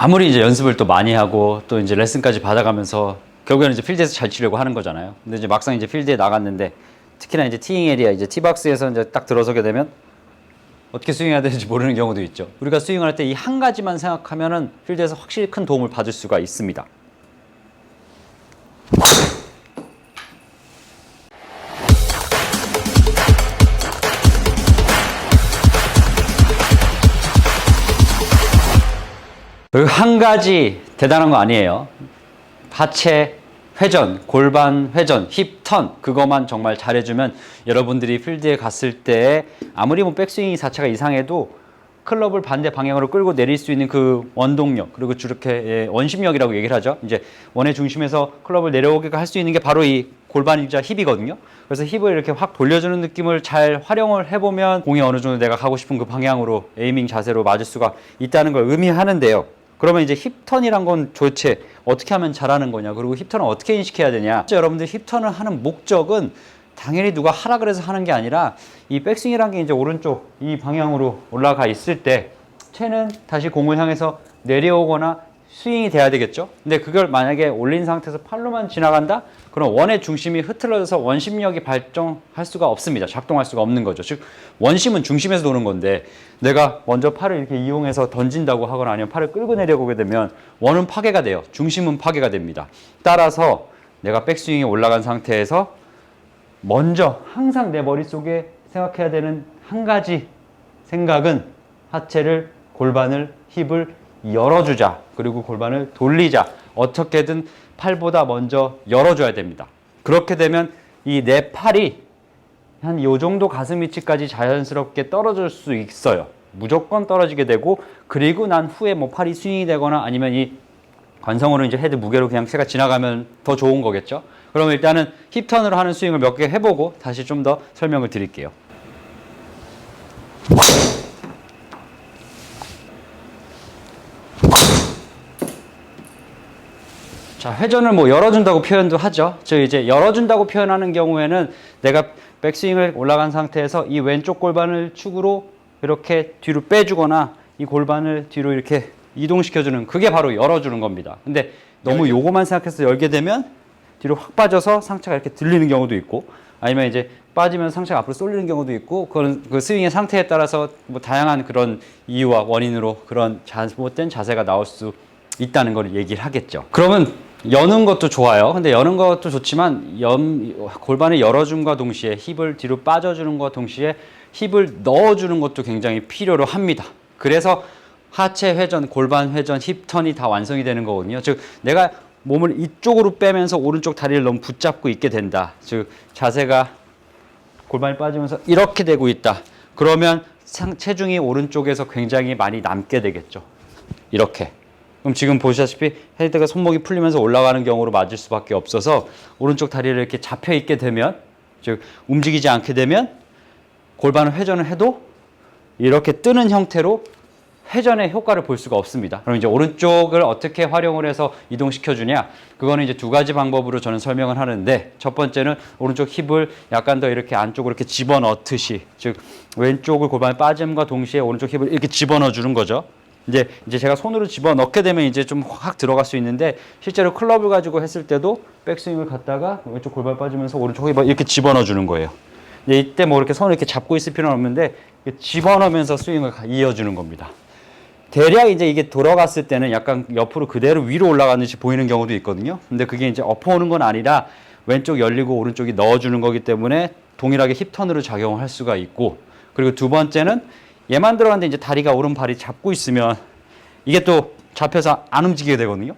아무리 이제 연습을 또 많이 하고 또 이제 레슨까지 받아가면서 결국에는 이제 필드에서 잘 치려고 하는 거잖아요. 근데 이제 막상 이제 필드에 나갔는데 특히나 이제 티잉 에리아, 이제 티박스에서 이제 딱 들어서게 되면 어떻게 스윙해야 되는지 모르는 경우도 있죠. 우리가 스윙을 할 때 이 한 가지만 생각하면은 필드에서 확실히 큰 도움을 받을 수가 있습니다. 그 한 가지 대단한 거 아니에요. 하체 회전, 골반 회전, 힙 턴, 그것만 정말 잘해주면 여러분들이 필드에 갔을 때 아무리 뭐 백스윙 자체가 이상해도 클럽을 반대 방향으로 끌고 내릴 수 있는 그 원동력, 그리고 이렇게 원심력이라고 얘기를 하죠. 이제 원의 중심에서 클럽을 내려오게 할 수 있는 게 바로 이 골반이자 힙이거든요. 그래서 힙을 이렇게 확 돌려주는 느낌을 잘 활용을 해보면 공이 어느 정도 내가 가고 싶은 그 방향으로 에이밍 자세로 맞을 수가 있다는 걸 의미하는데요. 그러면 이제 힙턴이란 건 도대체 어떻게 하면 잘하는 거냐, 그리고 힙턴을 어떻게 인식해야 되냐. 여러분들 힙턴을 하는 목적은 당연히 누가 하라 그래서 하는 게 아니라 이 백스윙이란 게 이제 오른쪽 이 방향으로 올라가 있을 때 채는 다시 공을 향해서 내려오거나 스윙이 돼야 되겠죠. 근데 그걸 만약에 올린 상태에서 팔로만 지나간다? 그럼 원의 중심이 흐트러져서 원심력이 발동할 수가 없습니다. 작동할 수가 없는 거죠. 즉 원심은 중심에서 도는 건데 내가 먼저 팔을 이렇게 이용해서 던진다고 하거나 아니면 팔을 끌고 내려오게 되면 원은 파괴가 돼요. 중심은 파괴가 됩니다. 따라서 내가 백스윙에 올라간 상태에서 먼저 항상 내 머릿속에 생각해야 되는 한 가지 생각은 하체를, 골반을, 힙을 열어주자. 그리고 골반을 돌리자. 어떻게든 팔보다 먼저 열어줘야 됩니다. 그렇게 되면 이 내 팔이 한 요 정도 가슴 위치까지 자연스럽게 떨어질 수 있어요. 무조건 떨어지게 되고, 그리고 난 후에 뭐 팔이 스윙이 되거나 아니면 이 관성으로 이제 헤드 무게로 그냥 채가 지나가면 더 좋은 거겠죠. 그럼 일단은 힙턴으로 하는 스윙을 몇 개 해보고 다시 좀 더 설명을 드릴게요. 자, 회전을 뭐 열어준다고 표현도 하죠. 즉 이제 열어준다고 표현하는 경우에는 내가 백스윙을 올라간 상태에서 이 왼쪽 골반을 축으로 이렇게 뒤로 빼주거나 이 골반을 뒤로 이렇게 이동시켜주는, 그게 바로 열어주는 겁니다. 근데 너무 요거만 생각해서 열게 되면 뒤로 확 빠져서 상체가 이렇게 들리는 경우도 있고, 아니면 이제 빠지면 상체가 앞으로 쏠리는 경우도 있고, 그건 그 스윙의 상태에 따라서 뭐 다양한 그런 이유와 원인으로 그런 잘못된 자세가 나올 수 있다는 걸 얘기를 하겠죠. 그러면 여는 것도 좋아요. 근데 여는 것도 좋지만 골반을 열어줌과 동시에 힙을 뒤로 빠져주는 것과 동시에 힙을 넣어주는 것도 굉장히 필요로 합니다. 그래서 하체 회전, 골반 회전, 힙턴이 다 완성이 되는 거거든요. 즉 내가 몸을 이쪽으로 빼면서 오른쪽 다리를 너무 붙잡고 있게 된다. 즉 자세가 골반이 빠지면서 이렇게 되고 있다. 그러면 체중이 오른쪽에서 굉장히 많이 남게 되겠죠. 이렇게. 그럼 지금 보시다시피 헤드가 손목이 풀리면서 올라가는 경우로 맞을 수밖에 없어서 오른쪽 다리를 이렇게 잡혀 있게 되면, 즉 움직이지 않게 되면 골반을 회전을 해도 이렇게 뜨는 형태로 회전의 효과를 볼 수가 없습니다. 그럼 이제 오른쪽을 어떻게 활용을 해서 이동시켜 주냐? 그거는 이제 두 가지 방법으로 저는 설명을 하는데, 첫 번째는 오른쪽 힙을 약간 더 이렇게 안쪽으로 이렇게 집어넣듯이, 즉 왼쪽을 골반에 빠짐과 동시에 오른쪽 힙을 이렇게 집어넣어 주는 거죠. 이제 제가 손으로 집어넣게 되면 이제 좀 확 들어갈 수 있는데, 실제로 클럽을 가지고 했을 때도 백스윙을 갖다가 왼쪽 골반 빠지면서 오른쪽 힙을 이렇게 집어넣어 주는 거예요. 이때 뭐 이렇게 손을 이렇게 잡고 있을 필요는 없는데 집어넣으면서 스윙을 이어주는 겁니다. 대략 이제 이게 돌아갔을 때는 약간 옆으로 그대로 위로 올라가는지 보이는 경우도 있거든요. 근데 그게 이제 엎어오는 건 아니라 왼쪽 열리고 오른쪽이 넣어주는 거기 때문에 동일하게 힙턴으로 작용을 할 수가 있고, 그리고 두 번째는 얘만 들어갔는데 이제 다리가 오른발이 잡고 있으면 이게 또 잡혀서 안 움직이게 되거든요.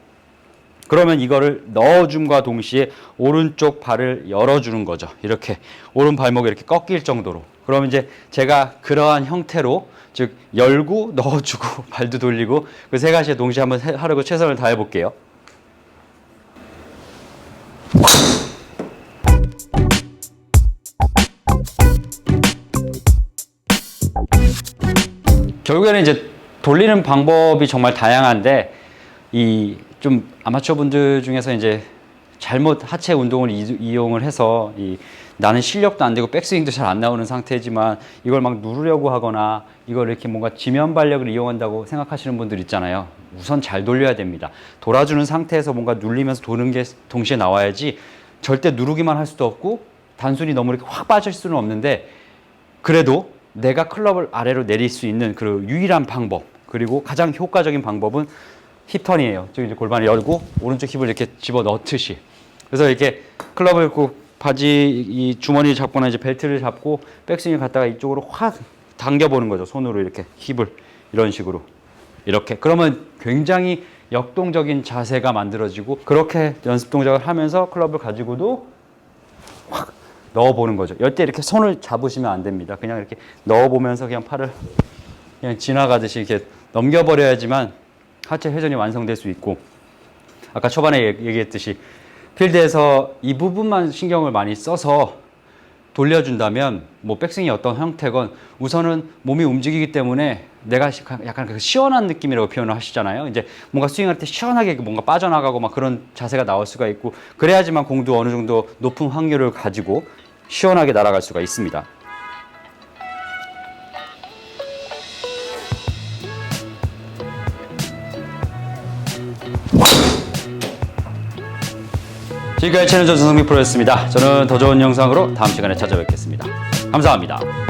그러면 이거를 넣어줌과 동시에 오른쪽 발을 열어주는 거죠. 이렇게 오른 발목이 이렇게 꺾일 정도로. 그러면 이제 제가 그러한 형태로, 즉 열고 넣어주고 발도 돌리고 그 세 가지에 동시에 한번 하려고 최선을 다해 볼게요. 결국에는 이제 돌리는 방법이 정말 다양한데, 이 좀 아마추어 분들 중에서 이제 잘못 하체 운동을 이용을 해서 나는 실력도 안 되고 백스윙도 잘 안 나오는 상태지만 이걸 막 누르려고 하거나 이걸 이렇게 뭔가 지면 발력을 이용한다고 생각하시는 분들 있잖아요. 우선 잘 돌려야 됩니다. 돌아주는 상태에서 뭔가 눌리면서 도는 게 동시에 나와야지 절대 누르기만 할 수도 없고 단순히 너무 이렇게 확 빠질 수는 없는데 그래도 내가 클럽을 아래로 내릴 수 있는 그 유일한 방법 그리고 가장 효과적인 방법은 힙턴이에요. 즉 이제 골반을 열고 오른쪽 힙을 이렇게 집어 넣듯이 그래서 이렇게 클럽을 바지 이 주머니를 잡거나 이제 벨트를 잡고 백스윙을 갖다가 이쪽으로 확 당겨보는 거죠. 손으로 이렇게 힙을 이런 식으로 이렇게 그러면 굉장히 역동적인 자세가 만들어지고 그렇게 연습 동작을 하면서 클럽을 가지고도 확 넣어보는 거죠. 이때 이렇게 손을 잡으시면 안 됩니다. 그냥 이렇게 넣어보면서 그냥 팔을 그냥 지나가듯이 이렇게 넘겨버려야지만 하체 회전이 완성될 수 있고 아까 초반에 얘기했듯이 필드에서 이 부분만 신경을 많이 써서 돌려준다면 뭐 백스윙이 어떤 형태건 우선은 몸이 움직이기 때문에 내가 약간 그 시원한 느낌이라고 표현을 하시잖아요. 이제 뭔가 스윙할 때 시원하게 뭔가 빠져나가고 막 그런 자세가 나올 수가 있고 그래야지만 공도 어느 정도 높은 확률을 가지고 시원하게 날아갈 수가 있습니다. 지금까지 채널 전성민 프로였습니다. 저는 더 좋은 영상으로 다음 시간에 찾아뵙겠습니다. 감사합니다.